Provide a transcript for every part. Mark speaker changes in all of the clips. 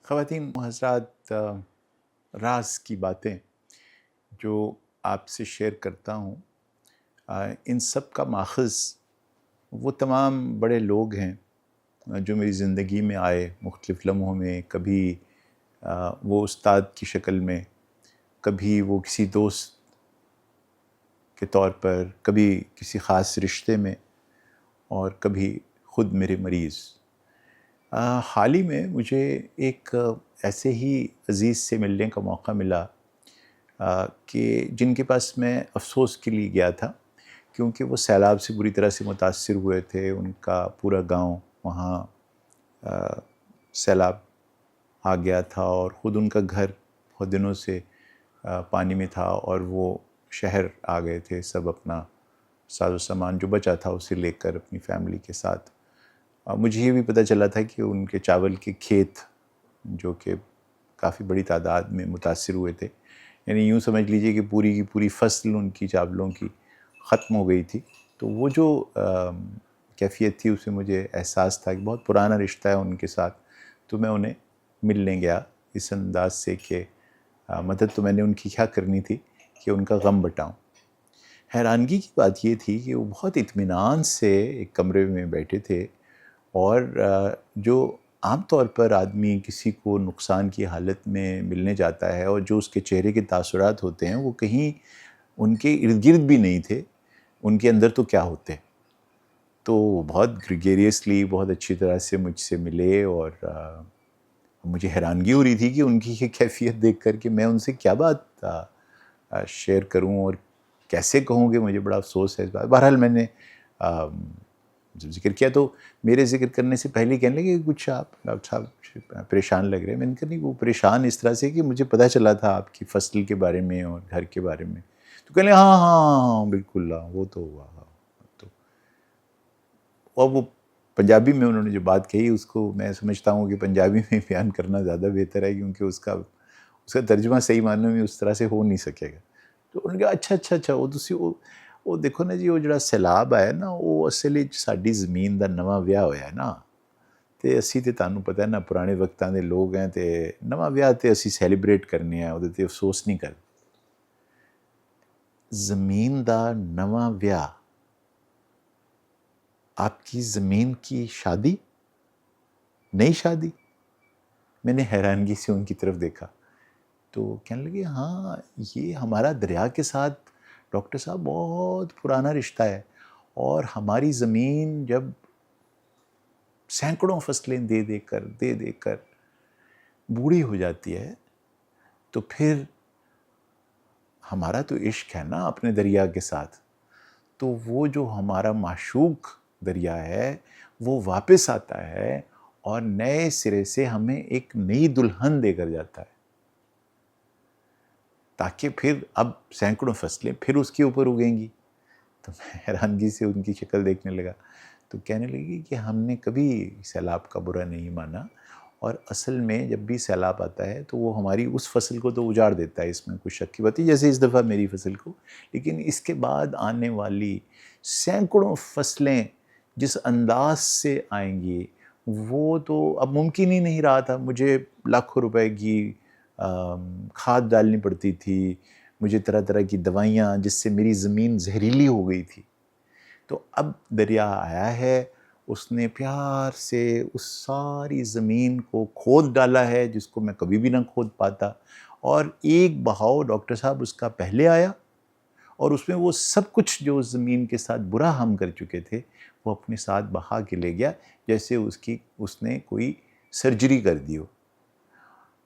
Speaker 1: خواتین و حضرات، راز کی باتیں جو آپ سے شیئر کرتا ہوں، ان سب کا ماخذ وہ تمام بڑے لوگ ہیں جو میری زندگی میں آئے مختلف لمحوں میں. کبھی وہ استاد کی شکل میں، کبھی وہ کسی دوست کے طور پر، کبھی کسی خاص رشتے میں، اور کبھی خود میرے مریض. حال ہی میں مجھے ایک ایسے ہی عزیز سے ملنے کا موقع ملا کہ جن کے پاس میں افسوس کے لیے گیا تھا، کیونکہ وہ سیلاب سے بری طرح سے متاثر ہوئے تھے. ان کا پورا گاؤں وہاں سیلاب آ گیا تھا، اور خود ان کا گھر بہت دنوں سے پانی میں تھا، اور وہ شہر آ گئے تھے سب اپنا ساز و سامان جو بچا تھا اسے لے کر اپنی فیملی کے ساتھ. مجھے یہ بھی پتہ چلا تھا کہ ان کے چاول کے کھیت جو کہ کافی بڑی تعداد میں متاثر ہوئے تھے، یعنی یوں سمجھ لیجئے کہ پوری کی پوری فصل ان کی چاولوں کی ختم ہو گئی تھی. تو وہ جو کیفیت تھی، اسے مجھے احساس تھا کہ بہت پرانا رشتہ ہے ان کے ساتھ. تو میں انہیں ملنے گیا اس انداز سے کہ مدد تو میں نے ان کی کیا کرنی تھی کہ ان کا غم بٹاؤں. حیرانگی کی بات یہ تھی کہ وہ بہت اطمینان سے ایک کمرے میں بیٹھے تھے، اور جو عام طور پر آدمی کسی کو نقصان کی حالت میں ملنے جاتا ہے اور جو اس کے چہرے کے تاثرات ہوتے ہیں وہ کہیں ان کے ارد گرد بھی نہیں تھے، ان کے اندر تو کیا ہوتے. تو بہت گریگیریسلی، بہت اچھی طرح سے مجھ سے ملے، اور مجھے حیرانگی ہو رہی تھی کہ ان کی یہ کیفیت دیکھ کر کہ میں ان سے کیا بات شیئر کروں اور کیسے کہوں کہ مجھے بڑا افسوس ہے اس بات. بہرحال میں نے جب ذکر کیا تو میرے ذکر کرنے سے پہلے ہی کہنے لگے کہ کچھ آپ ڈاکٹر صاحب پریشان لگ رہے ہیں. میں نے کہا نہیں، وہ پریشان اس طرح سے کہ مجھے پتہ چلا تھا آپ کی فصل کے بارے میں اور گھر کے بارے میں. تو کہنے لگے ہاں ہاں ہاں بالکل، وہ تو ہوا. تو اور وہ پنجابی میں انہوں نے جو بات کہی، اس کو میں سمجھتا ہوں کہ پنجابی میں بیان کرنا زیادہ بہتر ہے، کیونکہ اس کا ترجمہ صحیح معنوں میں اس طرح سے ہو نہیں سکے گا. تو انہوں نے کہا اچھا وہ تسی وہ دیکھو نا جی، وہ جڑا سیلاب آیا نا، وہ اصل وچ ساڈی زمین دا نواں ویاہ ہویا ہے نا. تے اسی تے تانوں پتہ ہے نا، پرانے وقتاں دے لوگ ہیں تے نواں ویاہ تے اسی سیلیبریٹ کرنے ہیں، اودے تے افسوس نہیں کرتے. زمین دا نواں ویاہ، آپ کی زمین کی شادی، نئی شادی. میں نے حیرانگی سے ان کی طرف دیکھا تو کہنے لگے ہاں، یہ ہمارا دریا کے ساتھ ڈاکٹر صاحب بہت پرانا رشتہ ہے، اور ہماری زمین جب سینکڑوں فصلیں دے کر بوڑھی ہو جاتی ہے، تو پھر ہمارا تو عشق ہے نا اپنے دریا کے ساتھ. تو وہ جو ہمارا معشوق دریا ہے وہ واپس آتا ہے اور نئے سرے سے ہمیں ایک نئی دلہن دے کر جاتا ہے، تاکہ پھر اب سینکڑوں فصلیں پھر اس کے اوپر اگیں گی. تو میں حیرانگی سے ان کی شکل دیکھنے لگا. تو کہنے لگی کہ ہم نے کبھی سیلاب کا برا نہیں مانا، اور اصل میں جب بھی سیلاب آتا ہے تو وہ ہماری اس فصل کو تو اجاڑ دیتا ہے، اس میں کوئی شک کی بات نہیں، جیسے اس دفعہ میری فصل کو. لیکن اس کے بعد آنے والی سینکڑوں فصلیں جس انداز سے آئیں گی، وہ تو اب ممکن ہی نہیں رہا تھا. مجھے لاکھوں روپے کی کھاد ڈالنی پڑتی تھی، مجھے طرح طرح کی دوائیاں، جس سے میری زمین زہریلی ہو گئی تھی. تو اب دریا آیا ہے، اس نے پیار سے اس ساری زمین کو کھود ڈالا ہے، جس کو میں کبھی بھی نہ کھود پاتا. اور ایک بہاؤ ڈاکٹر صاحب اس کا پہلے آیا، اور اس میں وہ سب کچھ جو اس زمین کے ساتھ برا ہم کر چکے تھے وہ اپنے ساتھ بہا کے لے گیا، جیسے اس نے کوئی سرجری کر دی ہو.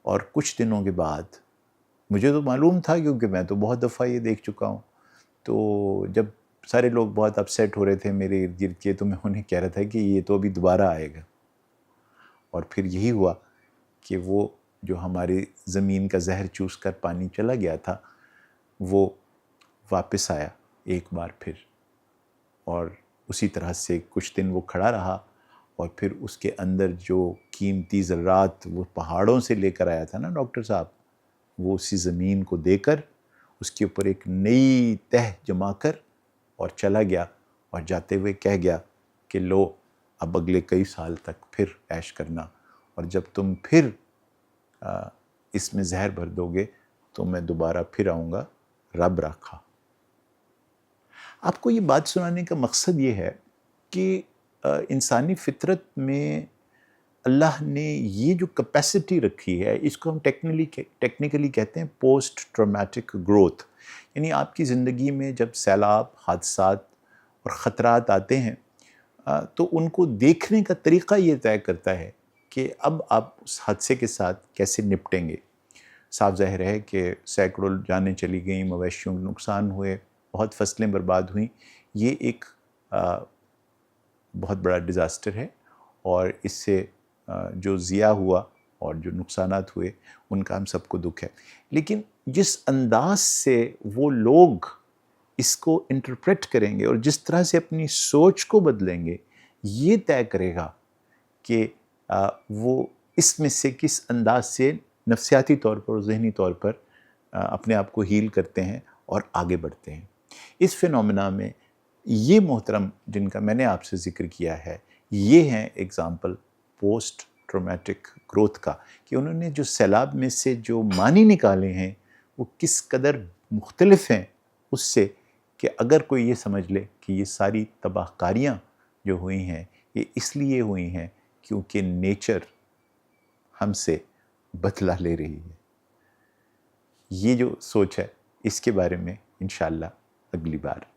Speaker 1: اور کچھ دنوں کے بعد، مجھے تو معلوم تھا کیونکہ میں تو بہت دفعہ یہ دیکھ چکا ہوں، تو جب سارے لوگ بہت اپسیٹ ہو رہے تھے میرے ارد گرد کے، تو میں انہیں کہہ رہا تھا کہ یہ تو ابھی دوبارہ آئے گا. اور پھر یہی ہوا کہ وہ جو ہماری زمین کا زہر چوس کر پانی چلا گیا تھا، وہ واپس آیا ایک بار پھر، اور اسی طرح سے کچھ دن وہ کھڑا رہا. اور پھر اس کے اندر جو قیمتی ذرات وہ پہاڑوں سے لے کر آیا تھا نا ڈاکٹر صاحب، وہ اسی زمین کو دے کر اس کے اوپر ایک نئی تہ جما کر اور چلا گیا، اور جاتے ہوئے کہہ گیا کہ لو اب اگلے کئی سال تک پھر عیش کرنا، اور جب تم پھر اس میں زہر بھر دو گے تو میں دوبارہ پھر آؤں گا، رب رکھا۔ آپ کو یہ بات سنانے کا مقصد یہ ہے کہ انسانی فطرت میں اللہ نے یہ جو کیپیسٹی رکھی ہے، اس کو ہم ٹیکنیکلی کہتے ہیں پوسٹ ٹرامیٹک گروتھ، یعنی آپ کی زندگی میں جب سیلاب، حادثات اور خطرات آتے ہیں تو ان کو دیکھنے کا طریقہ یہ طے کرتا ہے کہ اب آپ اس حادثے کے ساتھ کیسے نپٹیں گے۔ صاف ظاہر ہے کہ سینکڑوں جانیں چلی گئیں، مویشیوں کے نقصان ہوئے، بہت فصلیں برباد ہوئیں، یہ ایک بہت بڑا ڈیزاسٹر ہے، اور اس سے جو ضیاع ہوا اور جو نقصانات ہوئے ان کا ہم سب کو دکھ ہے۔ لیکن جس انداز سے وہ لوگ اس کو انٹرپریٹ کریں گے اور جس طرح سے اپنی سوچ کو بدلیں گے، یہ طے کرے گا کہ وہ اس میں سے کس انداز سے نفسیاتی طور پر اور ذہنی طور پر اپنے آپ کو ہیل کرتے ہیں اور آگے بڑھتے ہیں۔ اس فینومینا میں یہ محترم جن کا میں نے آپ سے ذکر کیا ہے، یہ ہیں ایگزامپل پوسٹ ٹرامیٹک گروتھ کا، کہ انہوں نے جو سیلاب میں سے جو معنی نکالے ہیں وہ کس قدر مختلف ہیں اس سے، کہ اگر کوئی یہ سمجھ لے کہ یہ ساری تباہ کاریاں جو ہوئی ہیں یہ اس لیے ہوئی ہیں کیونکہ نیچر ہم سے بدلہ لے رہی ہے۔ یہ جو سوچ ہے اس کے بارے میں انشاءاللہ اگلی بار